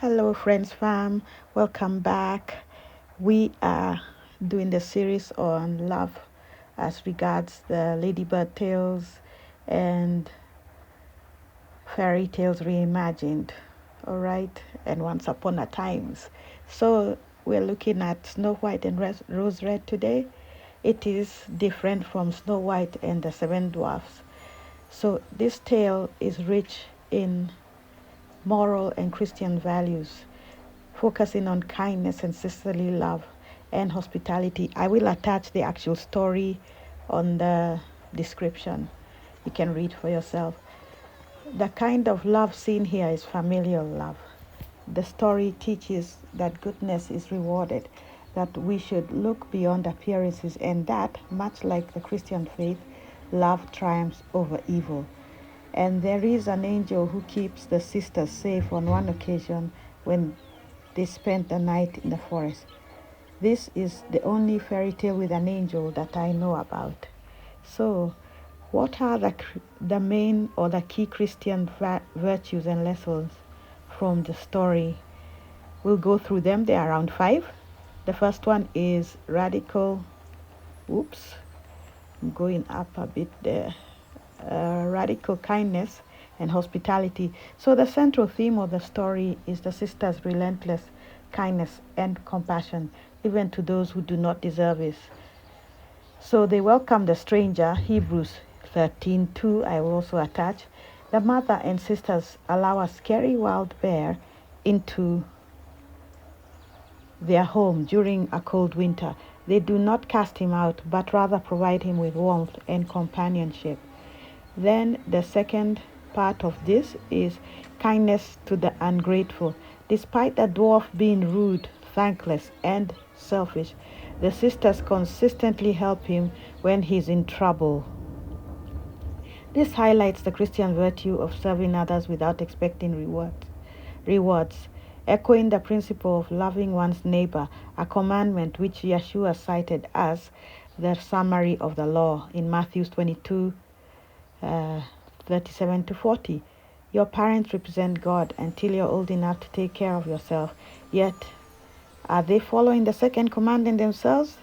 Hello, friends, fam. Welcome back. We are doing the series on love as regards the Ladybird tales and fairy tales reimagined. All right, and once upon a times. So we're looking at Snow White and Rose Red today. It is different from Snow White and the Seven Dwarfs. So this tale is rich in moral and Christian values, focusing on kindness and sisterly love and hospitality. I will attach the actual story on the description. You can read for yourself. The kind of love seen here is familial love. The story teaches that goodness is rewarded, that we should look beyond appearances, and that, much like the Christian faith, love triumphs over evil. And there is an angel who keeps the sisters safe on one occasion when they spent the night in the forest. This is the only fairy tale with an angel that I know about. So, what are the main or the key Christian virtues and lessons from the story? We'll go through them. There are around 5. The first one is radical. Oops, I'm going up a bit there. Radical kindness and hospitality. So the central theme of the story is the sisters' relentless kindness and compassion, even to those who do not deserve it. So they welcome the stranger, Hebrews 13:2. I will also attach. The mother and sisters allow a scary wild bear into their home during a cold winter. They do not cast him out, but rather provide him with warmth and companionship. Then the second part of this is kindness to the ungrateful. Despite the dwarf being rude, thankless, and selfish, the sisters consistently help him when he's in trouble. This highlights the Christian virtue of serving others without expecting rewards, echoing the principle of loving one's neighbor, a commandment which Yeshua cited as the summary of the law in Matthew 22, 37 to 40. Your parents represent God until you're old enough to take care of yourself. Yet, are they following the second commandment themselves?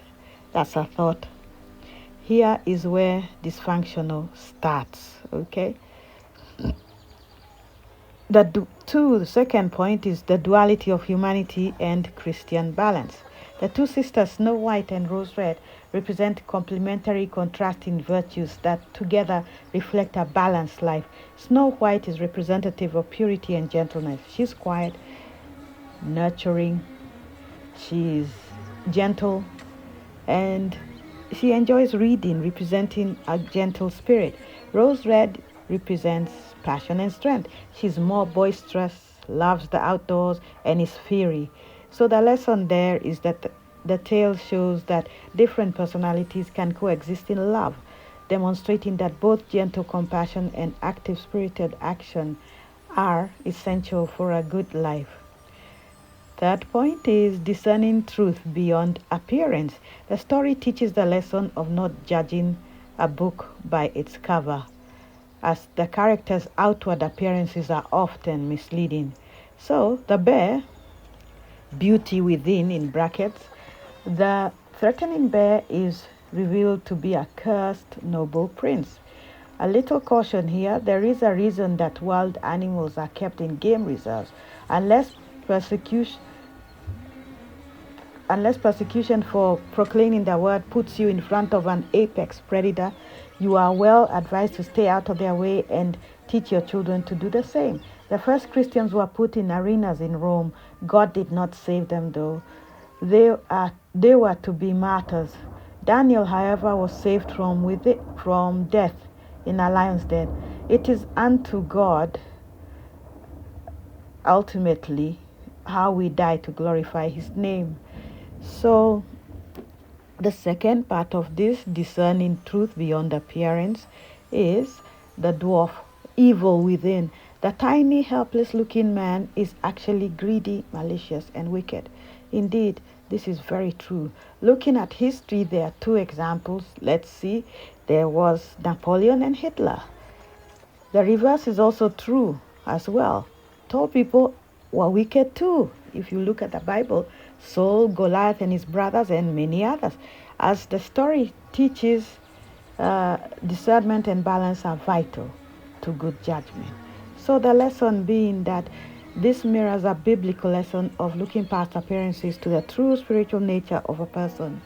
That's a thought. Here is where dysfunctional starts, okay? The second point is the duality of humanity and Christian balance. The two sisters, Snow White and Rose Red, represent complementary, contrasting virtues that together reflect a balanced life. Snow White is representative of purity and gentleness. She's quiet, nurturing, she's gentle, and she enjoys reading, representing a gentle spirit. Rose Red represents passion and strength. She's more boisterous, loves the outdoors, and is fiery. So the lesson there is that the tale shows that different personalities can coexist in love, demonstrating that both gentle compassion and active spirited action are essential for a good life. Third point is discerning truth beyond appearance. The story teaches the lesson of not judging a book by its cover, as the characters' outward appearances are often misleading. So the bear, beauty within in brackets, the threatening bear is revealed to be a cursed noble prince. A little caution here, there is a reason that wild animals are kept in game reserves. Unless persecution for proclaiming the word puts you in front of an apex predator, you are well advised to stay out of their way and teach your children to do the same. The first Christians were put in arenas in Rome. God did not save them, though. They were to be martyrs. Daniel, however, was saved from death in a lion's den. It is unto God, ultimately, how we die to glorify his name. So, the second part of this, discerning truth beyond appearance, is the dwarf, evil within. The tiny, helpless-looking man is actually greedy, malicious, and wicked. Indeed, this is very true. Looking at history, there are 2 examples. Let's see. There was Napoleon and Hitler. The reverse is also true as well. Tall people were wicked too. If you look at the Bible, Saul, Goliath, and his brothers, and many others. As the story teaches, discernment and balance are vital to good judgment. So the lesson being that this mirrors a biblical lesson of looking past appearances to the true spiritual nature of a person,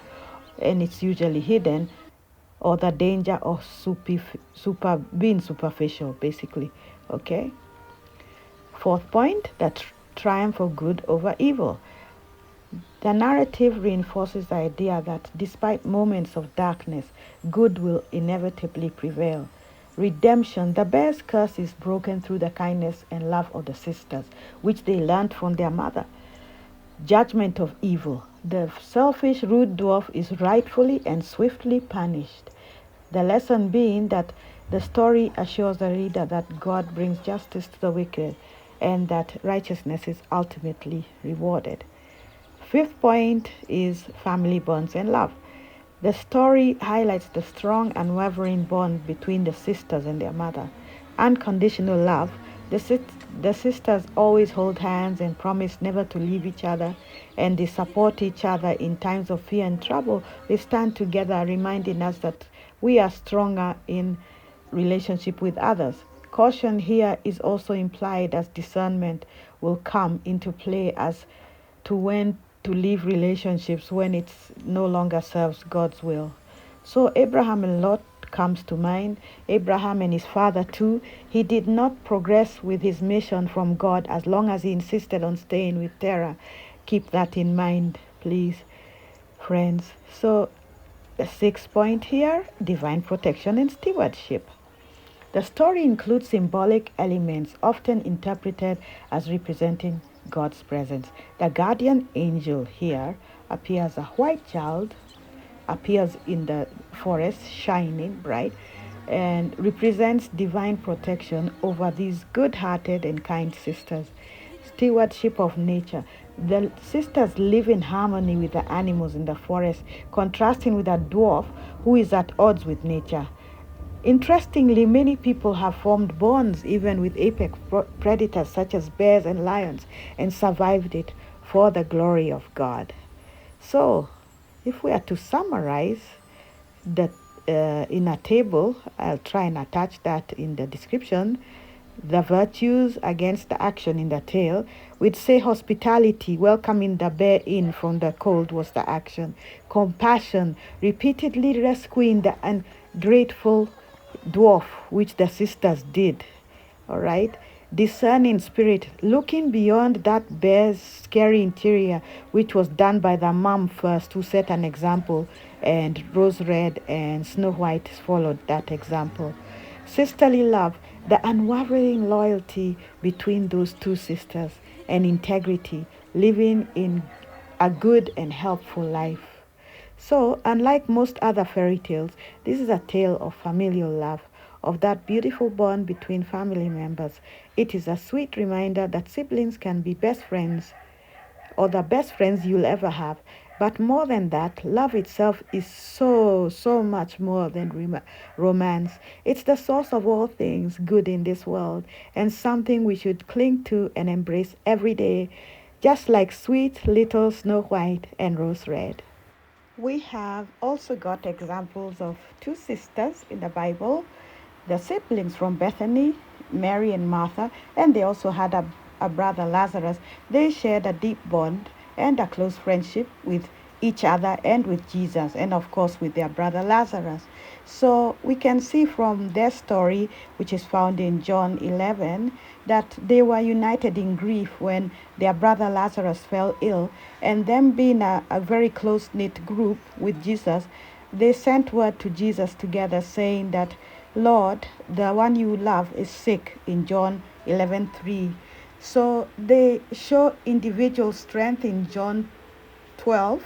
and it's usually hidden, or the danger of being superficial, basically. Okay. Fourth point, the triumph of good over evil. The narrative reinforces the idea that despite moments of darkness, good will inevitably prevail. Redemption, the bear's curse is broken through the kindness and love of the sisters, which they learned from their mother. Judgment of evil, the selfish, rude dwarf is rightfully and swiftly punished. The lesson being that the story assures the reader that God brings justice to the wicked and that righteousness is ultimately rewarded. Fifth point is family bonds and love. The story highlights the strong, unwavering bond between the sisters and their mother. Unconditional love. The sisters always hold hands and promise never to leave each other, and they support each other in times of fear and trouble. They stand together, reminding us that we are stronger in relationship with others. Caution here is also implied as discernment will come into play as to when to leave relationships when it no longer serves God's will. So Abraham and Lot comes to mind. Abraham and his father too. He did not progress with his mission from God as long as he insisted on staying with Terah. Keep that in mind, please, friends. So the sixth point here, divine protection and stewardship. The story includes symbolic elements often interpreted as representing God's presence. The guardian angel here appears a white child, appears in the forest, shining bright, and represents divine protection over these good-hearted and kind sisters. Stewardship of nature. The sisters live in harmony with the animals in the forest, contrasting with a dwarf who is at odds with nature. Interestingly, many people have formed bonds even with apex predators such as bears and lions and survived it for the glory of God. So, if we are to summarize that in a table, I'll try and attach that in the description. The virtues against the action in the tale, we'd say hospitality, welcoming the bear in from the cold, was the action. Compassion, repeatedly rescuing the ungrateful dwarf, which the sisters did. All right. Discerning spirit, looking beyond that bear's scary interior, which was done by the mom first, who set an example, and Rose Red and Snow White followed that example. Sisterly love, the unwavering loyalty between those two sisters, and integrity, living in a good and helpful life. So, unlike most other fairy tales, this is a tale of familial love, of that beautiful bond between family members. It is a sweet reminder that siblings can be best friends, or the best friends you'll ever have. But more than that, love itself is so much more than romance. It's the source of all things good in this world, and something we should cling to and embrace every day, just like sweet little Snow White and Rose Red. We have also got examples of two sisters in the Bible, the siblings from Bethany, Mary and Martha, and they also had a brother Lazarus. They shared a deep bond and a close friendship with each other and with Jesus, and of course with their brother Lazarus. So we can see from their story, which is found in John 11, that they were united in grief when their brother Lazarus fell ill, and them being a very close-knit group with Jesus, they sent word to Jesus together saying that, Lord, the one you love is sick, in John 11:3. So they show individual strength in John 12,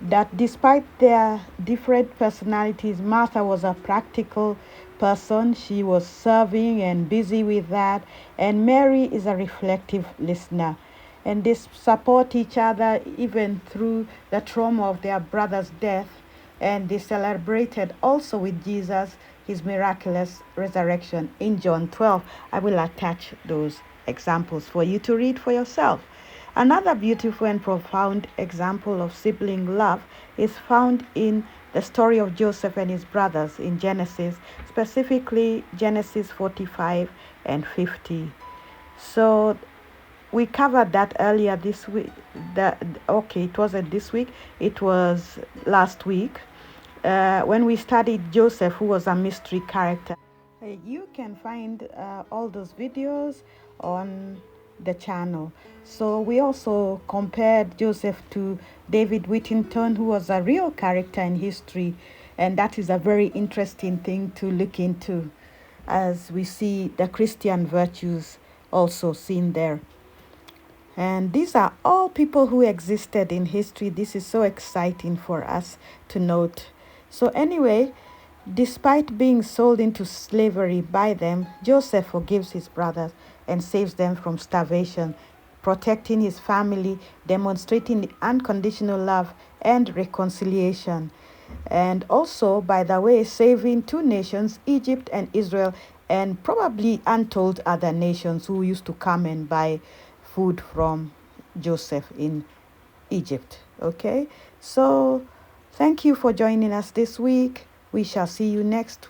that despite their different personalities, Martha was a practical person. She was serving and busy with that. And Mary is a reflective listener. And they support each other even through the trauma of their brother's death. And they celebrated also with Jesus his miraculous resurrection in John 12. I will attach those examples for you to read for yourself. Another beautiful and profound example of sibling love is found in the story of Joseph and his brothers in Genesis, specifically Genesis 45 and 50. So we covered that earlier this week. Okay, it wasn't this week, it was last week, when we studied Joseph, who was a mystery character. You can find all those videos on the channel. So we also compared Joseph to David Whittington, who was a real character in history, and that is a very interesting thing to look into, as we see the Christian virtues also seen there. And these are all people who existed in history. This is so exciting for us to note. So anyway, despite being sold into slavery by them, Joseph forgives his brothers and saves them from starvation, protecting his family, demonstrating unconditional love and reconciliation. And also, by the way, saving two nations, Egypt and Israel, and probably untold other nations who used to come and buy food from Joseph in Egypt. Okay, so thank you for joining us this week. We shall see you next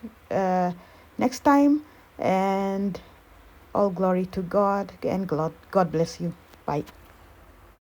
time, and all glory to God, and God bless you. Bye.